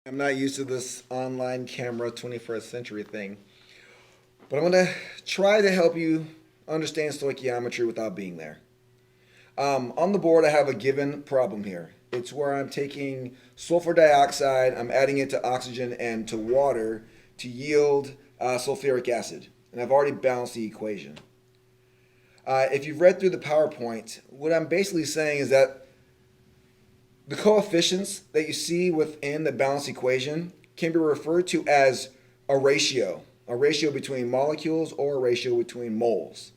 I'm not used to this online camera 21st century thing, but I'm going to try to help you understand stoichiometry without being there. On the board, I have a given problem here. It's where I'm taking sulfur dioxide, I'm adding it to oxygen and to water to yield sulfuric acid. And I've already balanced the equation. If you've read through the PowerPoint, what I'm basically saying is that the coefficients that you see within the balanced equation can be referred to as a ratio between molecules or a ratio between moles.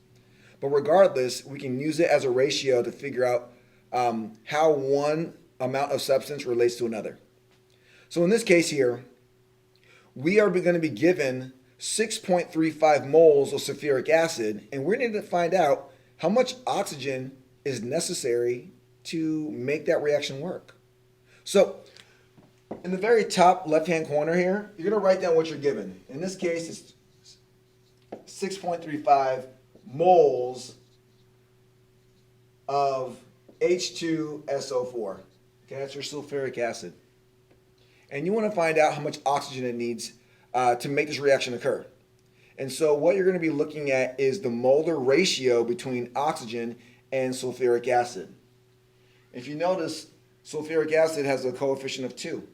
But regardless, we can use it as a ratio to figure out how one amount of substance relates to another. So in this case here, we are going to be given 6.35 moles of sulfuric acid, and we're going to find out how much oxygen is necessary to make that reaction work. So in the very top left-hand corner here, you're going to write down what you're given. In this case, it's 6.35 moles of H2SO4. Okay, that's your sulfuric acid. And you want to find out how much oxygen it needs to make this reaction occur. And so what you're going to be looking at is the molar ratio between oxygen and sulfuric acid. If you notice, sulfuric acid has a coefficient of 2.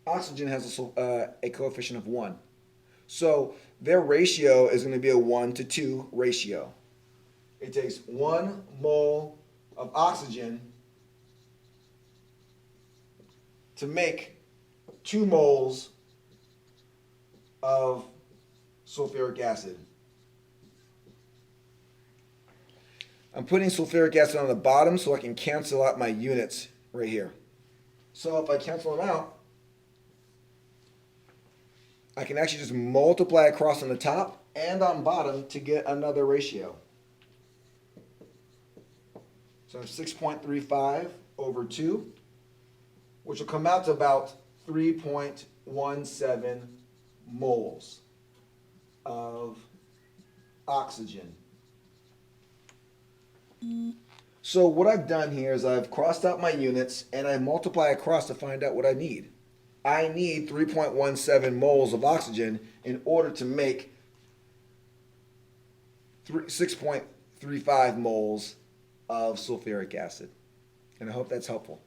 Oxygen has a coefficient of 1. So their ratio is going to be a 1 to 2 ratio. It takes 1 mole of oxygen to make 2 moles of sulfuric acid. I'm putting sulfuric acid on the bottom so I can cancel out my units right here. So if I cancel them out, I can actually just multiply across on the top and on bottom to get another ratio. So 6.35 over 2, which will come out to about 3.17 moles of oxygen. So what I've done here is I've crossed out my units and I multiply across to find out what I need. I need 3.17 moles of oxygen in order to make 6.35 moles of sulfuric acid. And I hope that's helpful.